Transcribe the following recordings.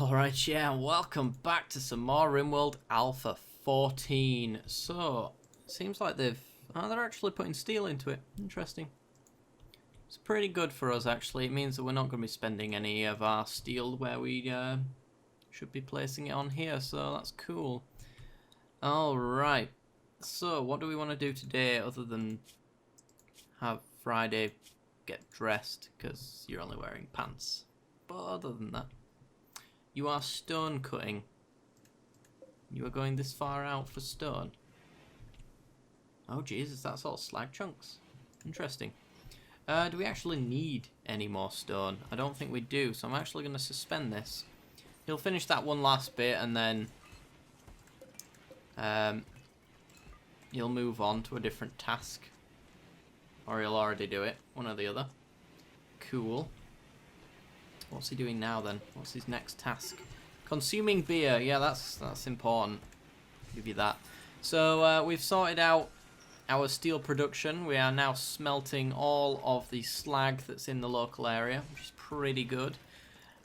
Alright, yeah, welcome back to some more Rimworld Alpha 14. So, seems like they're actually putting steel into it. Interesting. It's pretty good for us, actually. It means that we're not going to be spending any of our steel where we should be placing it on here, so that's cool. Alright, so what do we want to do today other than have Friday get dressed, because you're only wearing pants. But other than that, you are stone cutting. You are going this far out for stone. Oh Jesus, that's all slag chunks. Interesting. Do we actually need any more stone? I don't think we do, so I'm actually going to suspend this. He'll finish that one last bit and then he'll move on to a different task. Or he'll already do it, one or the other. Cool. What's he doing now then? What's his next task? Consuming beer. Yeah, that's important. Give you that. So we've sorted out our steel production. We are now smelting all of the slag that's in the local area, which is pretty good.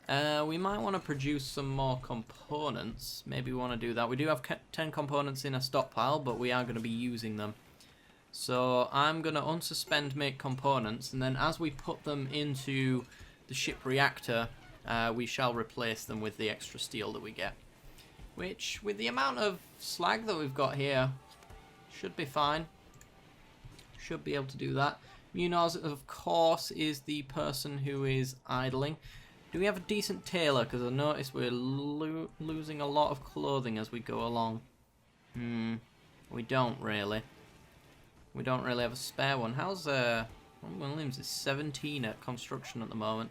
We might want to produce some more components. Maybe we want to do that. We do have 10 components in a stockpile, but we are going to be using them. So I'm going to unsuspend make components, and then as we put them into the ship reactor, we shall replace them with the extra steel that we get. Which, with the amount of slag that we've got here, should be fine. Should be able to do that. Munoz, of course, is the person who is idling. Do we have a decent tailor? Because I noticed we're losing a lot of clothing as we go along. We don't really. We don't really have a spare one. How's Williams is 17 at construction at the moment.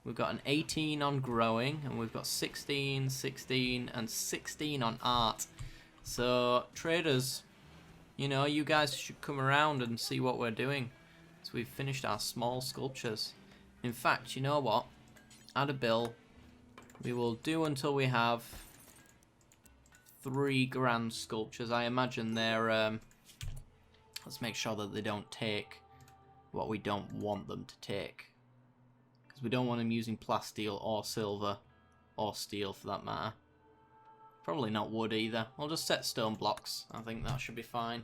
We've got an 18 on growing, and we've got 16, 16, and 16 on art. So, traders, you know, you guys should come around and see what we're doing. So we've finished our small sculptures. In fact, you know what? Add a bill. We will do until we have 3 grand sculptures. I imagine they're... let's make sure that they don't take what we don't want them to take. Because we don't want them using plasteel or silver or steel for that matter. Probably not wood either. We'll just set stone blocks. I think that should be fine.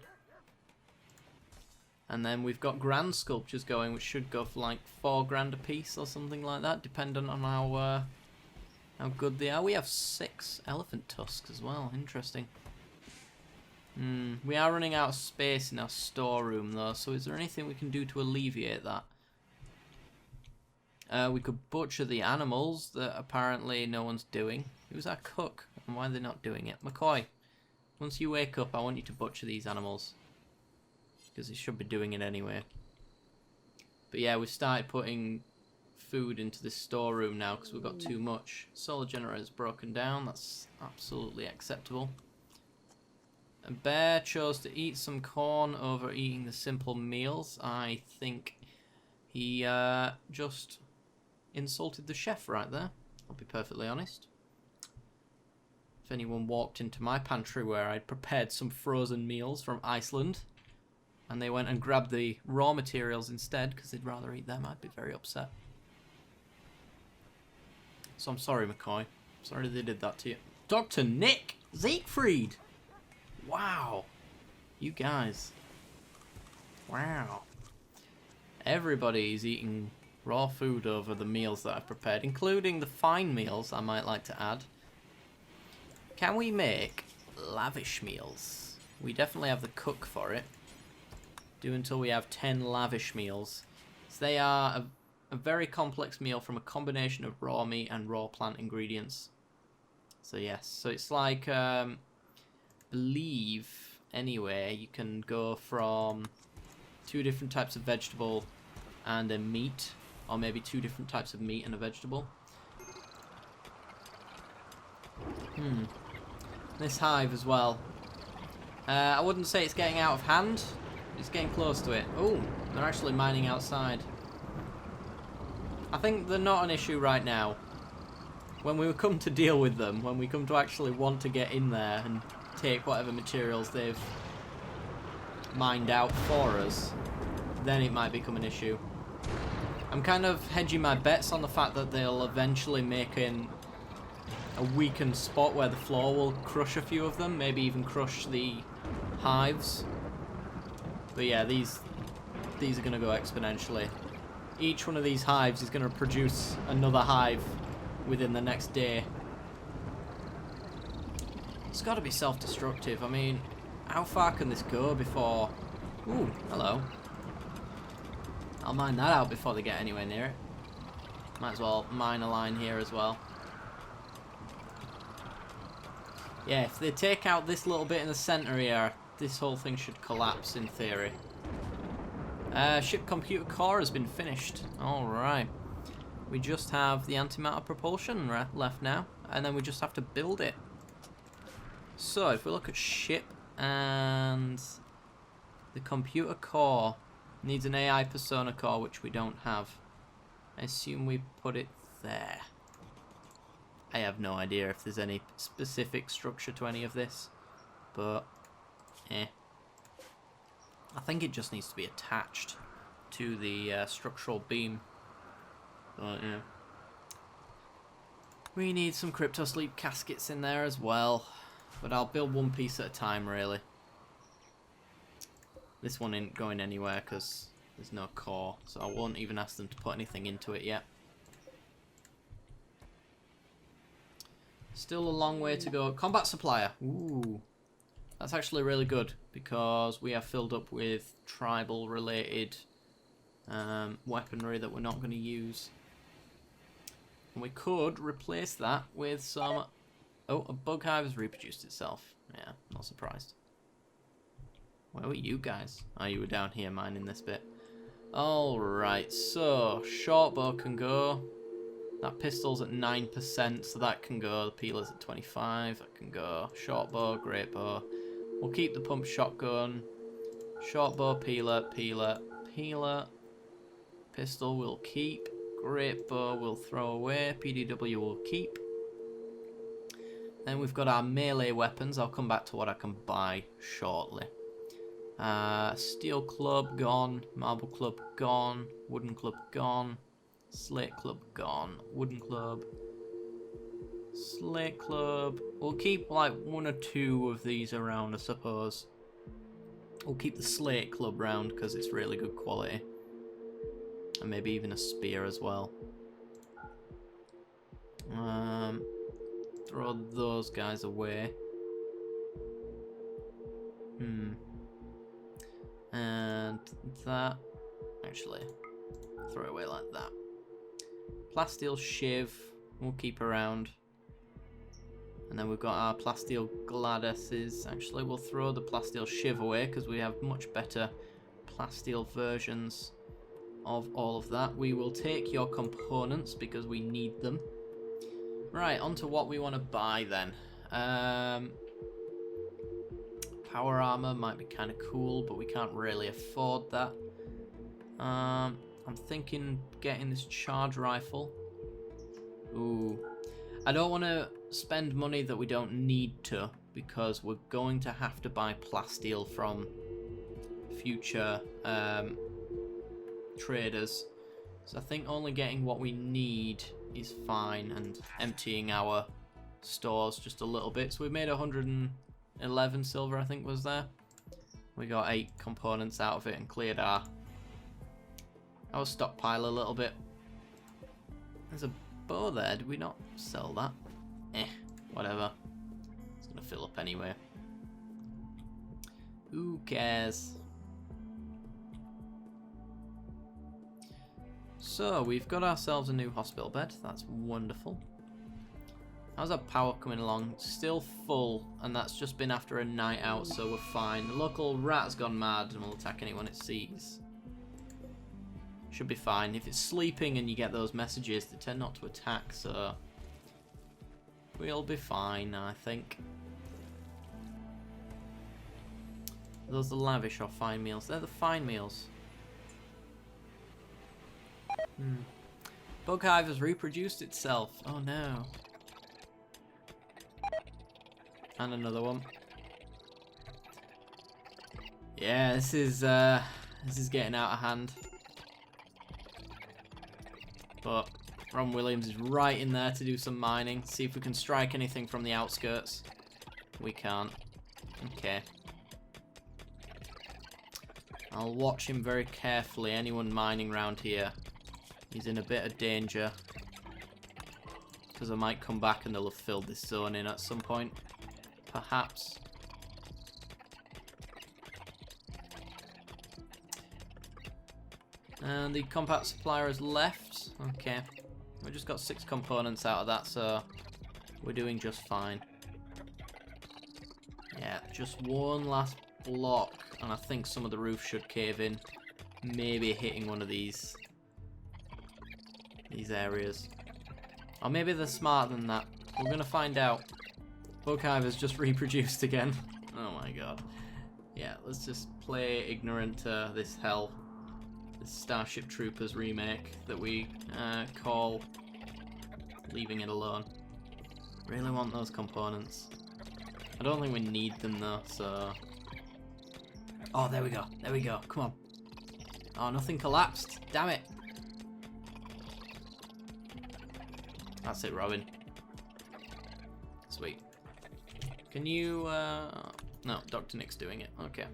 And then we've got grand sculptures going, which should go for like 4 grand a piece or something like that, depending on how good they are. We have 6 elephant tusks as well. Interesting. We are running out of space in our storeroom though, so is there anything we can do to alleviate that? We could butcher the animals that apparently no one's doing. Who's our cook and why are they not doing it? McCoy, once you wake up I want you to butcher these animals. Because he should be doing it anyway. But yeah, we've started putting food into this storeroom now because we've got too much. Solar generator's broken down, that's absolutely acceptable. A bear chose to eat some corn over eating the simple meals. I think he just insulted the chef right there. I'll be perfectly honest. If anyone walked into my pantry where I'd prepared some frozen meals from Iceland and they went and grabbed the raw materials instead because they'd rather eat them, I'd be very upset. So I'm sorry, McCoy. Sorry they did that to you. Dr. Nick Siegfried! Wow, you guys. Wow. Everybody's eating raw food over the meals that I've prepared, including the fine meals, I might like to add. Can we make lavish meals? We definitely have the cook for it. Do until we have 10 lavish meals. So they are a very complex meal from a combination of raw meat and raw plant ingredients. So yes, so it's like... believe anyway you can go from 2 different types of vegetable and a meat, or maybe 2 different types of meat and a vegetable. This hive as well, I wouldn't say it's getting out of hand, it's getting close to it. Oh, they're actually mining outside. I think they're not an issue right now. When we come to deal with them, when we come to actually want to get in there and take whatever materials they've mined out for us, then it might become an issue. I'm kind of hedging my bets on the fact that they'll eventually make a weakened spot where the floor will crush a few of them, maybe even crush the hives. But yeah, these are going to go exponentially. Each one of these hives is going to produce another hive within the next day. It's got to be self-destructive. I mean, how far can this go before... Ooh, hello. I'll mine that out before they get anywhere near it. Might as well mine a line here as well. Yeah, if they take out this little bit in the centre here, this whole thing should collapse in theory. Ship computer core has been finished. Alright. We just have the antimatter propulsion left now, and then we just have to build it. So, if we look at ship and the computer core needs an AI persona core, which we don't have. I assume we put it there. I have no idea if there's any specific structure to any of this, but I think it just needs to be attached to the structural beam. But yeah, we need some crypto sleep caskets in there as well, but I'll build one piece at a time really. This one ain't going anywhere because there's no core, so I won't even ask them to put anything into it yet. Still a long way to go. Combat supplier. Ooh. That's actually really good because we are filled up with tribal related weaponry that we're not going to use. And we could replace that with some... Oh, a bug hive has reproduced itself. Yeah, not surprised. Where were you guys? Oh, you were down here mining this bit. Alright, so short bow can go. That pistol's at 9%, so that can go. The peeler's at 25, that can go. Short bow, great bow. We'll keep the pump shotgun. Short bow, peeler, peeler, peeler. Pistol we'll keep. Great bow we'll throw away. PDW we'll keep. Then we've got our melee weapons. I'll come back to what I can buy shortly. Steel club gone. Marble club gone. Wooden club gone. Slate club gone. Wooden club. Slate club. We'll keep like one or two of these around, I suppose. We'll keep the slate club round because it's really good quality. And maybe even a spear as well. Throw those guys away. And that, actually, throw it away like that. Plasteel shiv, we'll keep around. And then we've got our plasteel gladises. Actually, we'll throw the plasteel shiv away because we have much better plasteel versions of all of that. We will take your components because we need them. Right, on to what we want to buy then. Power armor might be kind of cool, but we can't really afford that. I'm thinking getting this charge rifle. Ooh. I don't want to spend money that we don't need to, because we're going to have to buy plasteel from future traders. So I think only getting what we need is fine, and emptying our stores just a little bit. So we made 111 silver, I think, was there. We got 8 components out of it and cleared our stockpile a little bit. There's a bow there. Did we not sell that? Whatever. It's gonna fill up anyway. Who cares? So we've got ourselves a new hospital bed. That's wonderful. How's our power coming along? Still full, and that's just been after a night out, so we're fine. The local rat's gone mad and will attack anyone it sees. Should be fine. If it's sleeping and you get those messages, they tend not to attack, so we'll be fine, I think. Are those the lavish or fine meals? They're the fine meals. Bug hive has reproduced itself. Oh no. And another one. Yeah, this is getting out of hand. But Ron Williams is right in there to do some mining. See if we can strike anything from the outskirts. We can't. Okay. I'll watch him very carefully. Anyone mining around here, he's in a bit of danger. Because I might come back and they'll have filled this zone in at some point. Perhaps. And the compact supplier has left. Okay. We just got 6 components out of that, so we're doing just fine. Yeah, just one last block, and I think some of the roof should cave in. Maybe hitting one of these areas. Or maybe they're smarter than that. We're gonna find out. Bughive has just reproduced again. Oh my god. Yeah, let's just play ignorant to this hell. This Starship Troopers remake that we call leaving it alone. Really want those components. I don't think we need them though, so... Oh, there we go. There we go. Come on. Oh, nothing collapsed. Damn it. That's it, Robin. Sweet. Can you... No, Dr. Nick's doing it. Okay.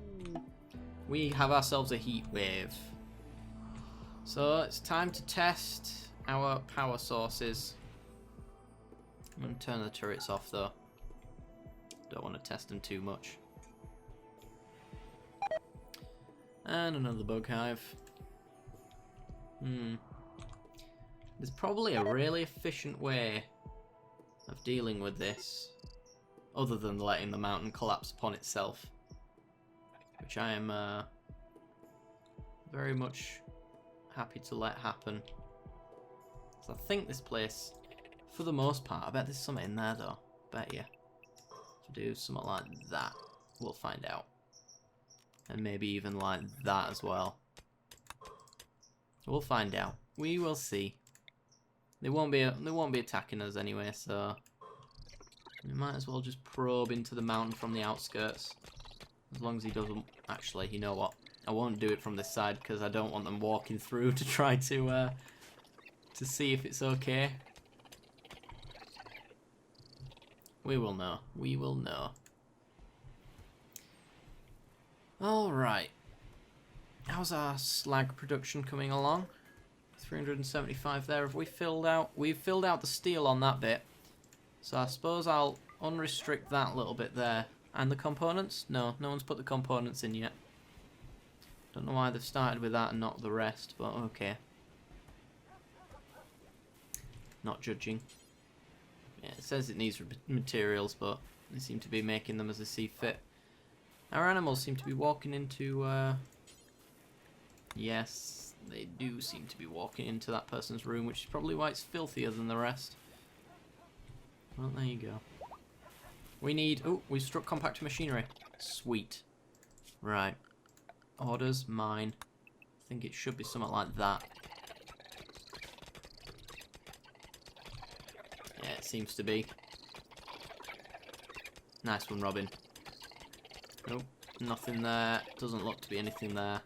We have ourselves a heat wave. So, it's time to test our power sources. I'm going to turn the turrets off, though. Don't want to test them too much. And another bug hive. There's probably a really efficient way of dealing with this, other than letting the mountain collapse upon itself, which I am very much happy to let happen. So I think this place, for the most part, I bet there's something in there though. Bet you. To do something like that, we'll find out. And maybe even like that as well. We'll find out. We will see. They won't be attacking us anyway, so we might as well just probe into the mountain from the outskirts. As long as he doesn't. Actually, you know what? I won't do it from this side because I don't want them walking through to try to see if it's okay. We will know. We will know. Alright. How's our slag production coming along? 375 there. Have we filled out? We've filled out the steel on that bit. So I suppose I'll unrestrict that little bit there. And the components? No, no one's put the components in yet. Don't know why they've started with that and not the rest, but okay. Not judging. Yeah, it says it needs materials, but they seem to be making them as they see fit. Our animals seem to be walking into... Yes, they do seem to be walking into that person's room, which is probably why it's filthier than the rest. Well, there you go. We need... Oh, we struck compact machinery. Sweet. Right. Orders, mine. I think it should be something like that. Yeah, it seems to be. Nice one, Robin. Nope, nothing there. Doesn't look to be anything there.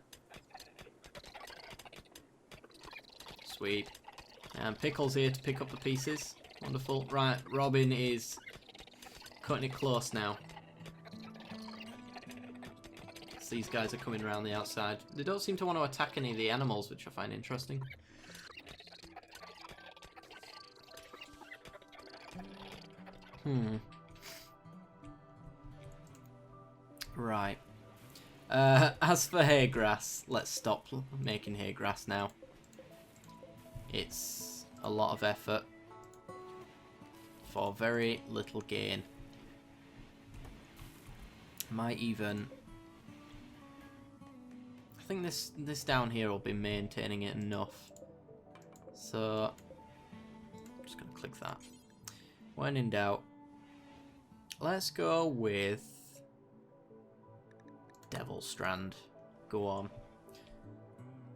Sweet. And Pickle's here to pick up the pieces. Wonderful. Right, Robin is cutting it close now. So these guys are coming around the outside. They don't seem to want to attack any of the animals, which I find interesting. Right. As for hay grass, let's stop making hay grass now. It's a lot of effort for very little gain. Might even... I think this down here will be maintaining it enough. So, I'm just going to click that. When in doubt, let's go with Devil Strand. Go on.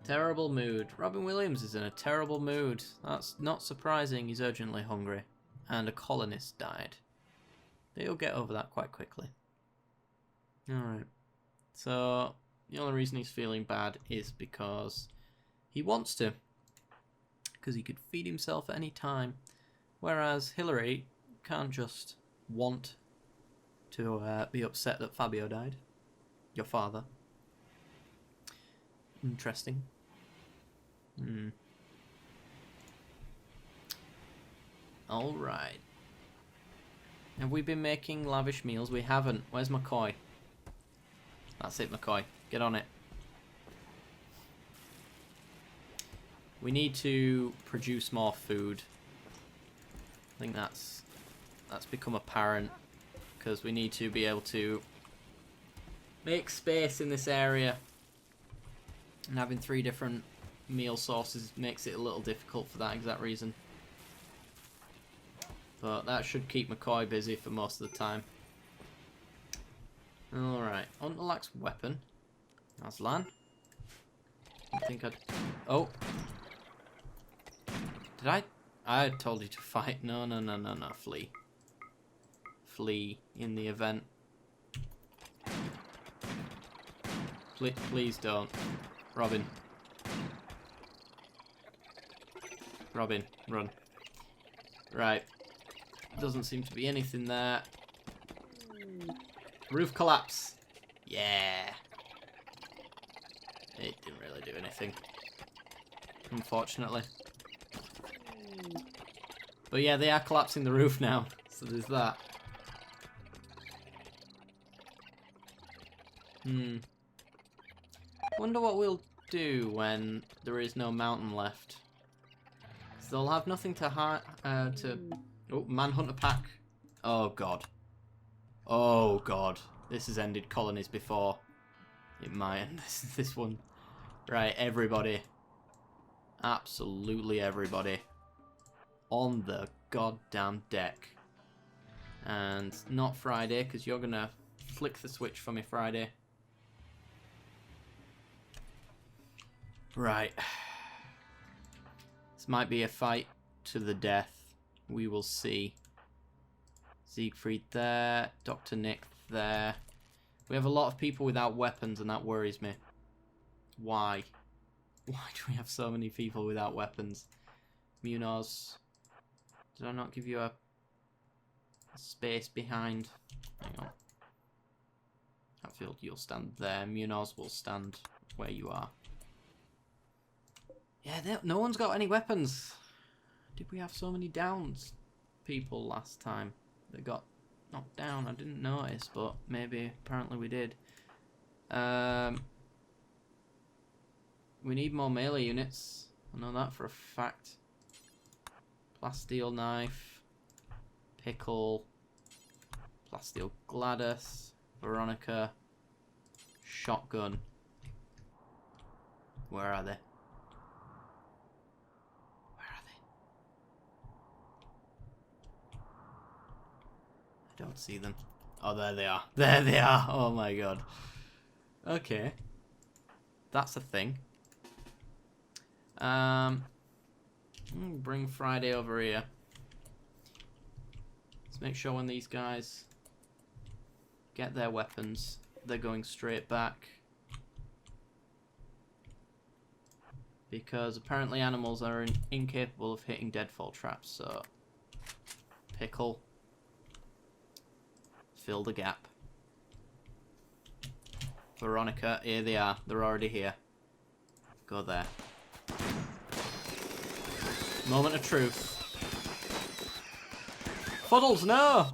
Terrible mood. Robin Williams is in a terrible mood. That's not surprising. He's urgently hungry. And a colonist died. They'll get over that quite quickly. Alright. So, the only reason he's feeling bad is because he wants to. because he could feed himself at any time. Whereas Hillary can't just want to be upset that Fabio died. Your father. Interesting. Alright. Have we been making lavish meals? We haven't. Where's McCoy? That's it, McCoy. Get on it. We need to produce more food. I think that's become apparent, because we need to be able to make space in this area. And having 3 different meal sources makes it a little difficult for that exact reason. But that should keep McCoy busy for most of the time. Alright, unlocked weapon. Aslan. I think I'd... Oh! Did I... I told you to fight. No, no, no, no, no. Flee. Flee in the event. Please don't. Robin. Robin, run. Right. Doesn't seem to be anything there. Roof collapse. Yeah. It didn't really do anything, unfortunately. But yeah, they are collapsing the roof now, so there's that. Wonder what we'll do when there is no mountain left. So they'll have nothing to Oh, manhunter pack. Oh god. Oh god. This has ended colonies before. It might end this one. Right, everybody. Absolutely everybody. On the goddamn deck. And not Friday, because you're gonna flick the switch for me Friday. Right. This might be a fight to the death. We will see. Siegfried there. Dr. Nick there. We have a lot of people without weapons, and that worries me. Why? Why do we have so many people without weapons? Munoz. Did I not give you a space behind? Hang on. Hatfield, you'll stand there. Munoz will stand where you are. Yeah, no one's got any weapons. Did we have so many downs people last time that got knocked down? I didn't notice, but maybe apparently we did. We need more melee units. I know that for a fact. Plasteel knife. Pickle. Plasteel Gladys. Veronica. Shotgun. Where are they? Don't see them. Oh, there they are. There they are. Oh my god. Okay. That's a thing. Bring Friday over here. Let's make sure when these guys get their weapons, they're going straight back. Because apparently animals are incapable of hitting deadfall traps, so... Pickle. Fill the gap. Veronica, here they are. They're already here. Go there. Moment of truth. Fuddles, no!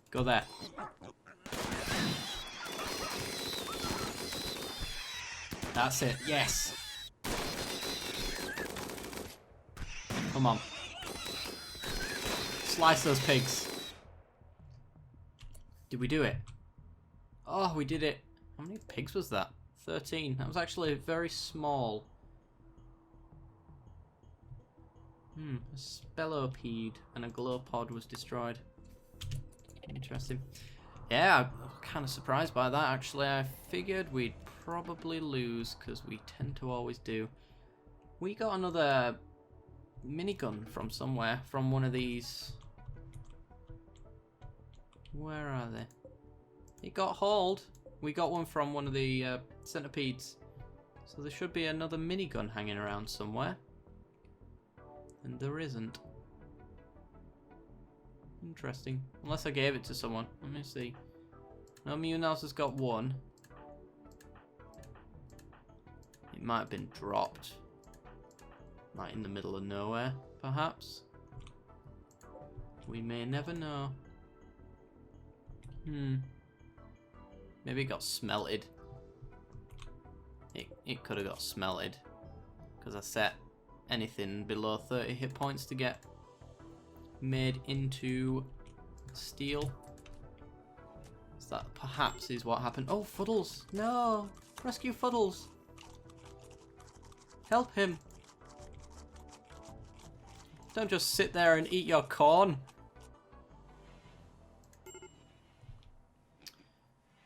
Go there. That's it. Yes! Come on. Slice those pigs. Did we do it? Oh, we did it. How many pigs was that? 13. That was actually very small. A spelopede and a glowpod was destroyed. Interesting. Yeah, I'm kind of surprised by that, actually. I figured we'd probably lose, because we tend to always do. We got another minigun from somewhere, from one of these... Where are they? It got hauled. We got one from one of the centipedes. So there should be another minigun hanging around somewhere. And there isn't. Interesting. Unless I gave it to someone. Let me see. No, anyone else has got one. It might have been dropped. Like in the middle of nowhere, perhaps. We may never know. Maybe it got smelted. It could have got smelted. Because I set anything below 30 hit points to get made into steel. So that perhaps is what happened. Oh, Fuddles! No! Rescue Fuddles! Help him! Don't just sit there and eat your corn!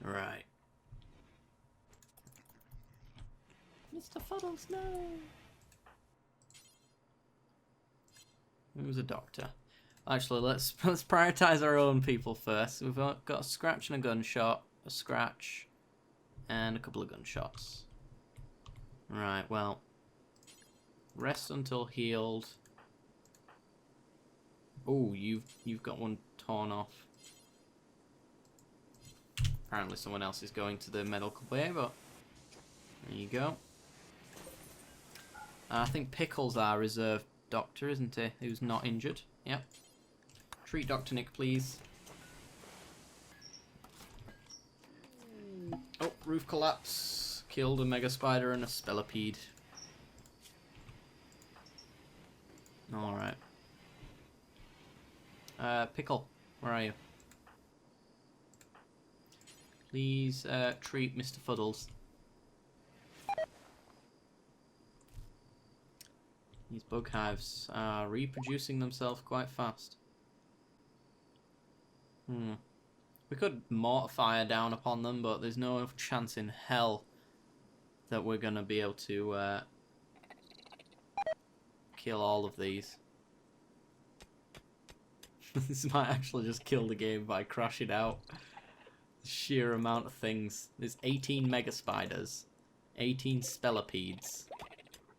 Right. Mr. Fuddles, no! Who's a doctor? Actually, let's prioritize our own people first. We've got a scratch and a gunshot, a scratch, and a couple of gunshots. Right, well, rest until healed. Oh, you've got one torn off. Apparently, someone else is going to the medical bay, but there you go. I think Pickle's our reserve doctor, isn't he? Who's not injured. Yep. Treat Dr. Nick, please. Oh, roof collapse. Killed a mega spider and a spellipede. Alright. Pickle, where are you? Please treat Mr. Fuddles. These bug hives are reproducing themselves quite fast. We could mortar fire down upon them, but there's no chance in hell that we're going to be able to kill all of these. This might actually just kill the game by crashing out. The sheer amount of things. There's 18 mega spiders, 18 spellipedes,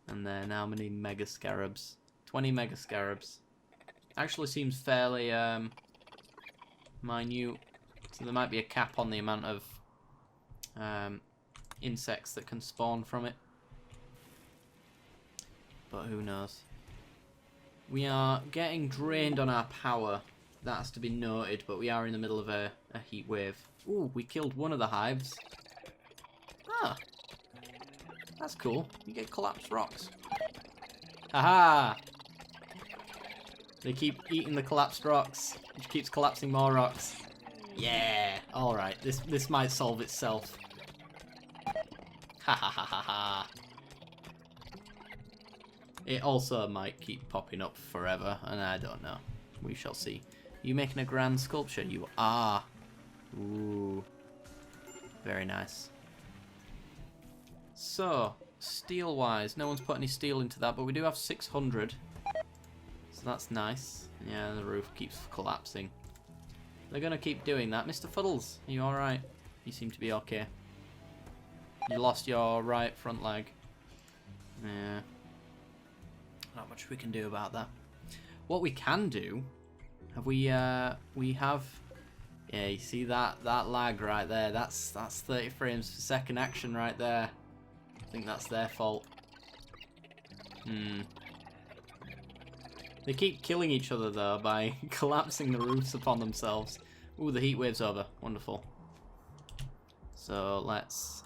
and then how many mega scarabs? 20 mega scarabs. Actually seems fairly minute, so there might be a cap on the amount of insects that can spawn from it, but who knows. We are getting drained on our power, that has to be noted, but we are in the middle of a heat wave. Ooh, we killed one of the hives. Ah, that's cool. You get collapsed rocks. Haha! They keep eating the collapsed rocks, which keeps collapsing more rocks. Yeah! Alright, this might solve itself. Ha ha ha ha ha! It also might keep popping up forever, and I don't know. We shall see. Are you making a grand sculpture? You are. Ooh. Very nice. So, steel-wise, no one's put any steel into that, but we do have 600. So that's nice. Yeah, the roof keeps collapsing. They're going to keep doing that. Mr. Fuddles, are you alright? You seem to be okay. You lost your right front leg. Yeah. Not much we can do about that. What we can do, we have, yeah, you see that lag right there? That's 30 frames per second action right there. I think that's their fault. They keep killing each other though by collapsing the roofs upon themselves. Ooh, the heat wave's over. Wonderful. So let's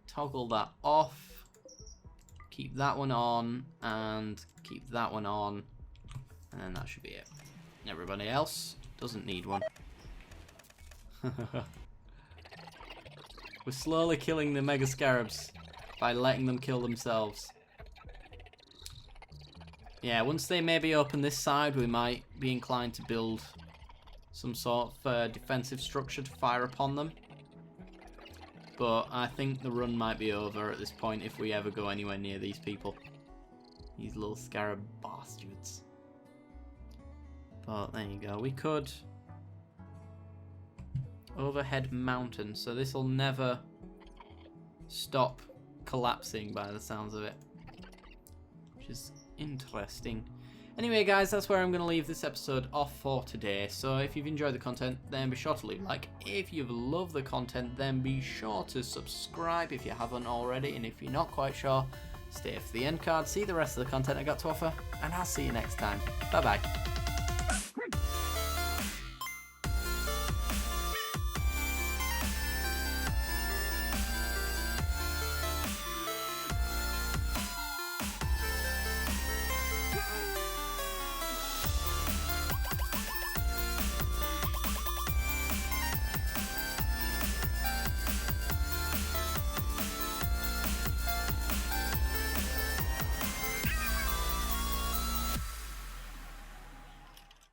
toggle that off. Keep that one on, and keep that one on, and then that should be it. Everybody else doesn't need one. We're slowly killing the mega scarabs by letting them kill themselves. Yeah, once they maybe open this side, we might be inclined to build some sort of defensive structure to fire upon them. But I think the run might be over at this point if we ever go anywhere near these people. These little scarab bastards. But there you go. We could overhead mountain, so this will never stop collapsing by the sounds of it, which is interesting. Anyway, guys, that's where I'm going to leave this episode off for today. So if you've enjoyed the content, then be sure to leave a like. If you've loved the content, then be sure to subscribe if you haven't already. And if you're not quite sure, stay for the end card, see the rest of the content I got to offer, and I'll see you next time. Bye-bye.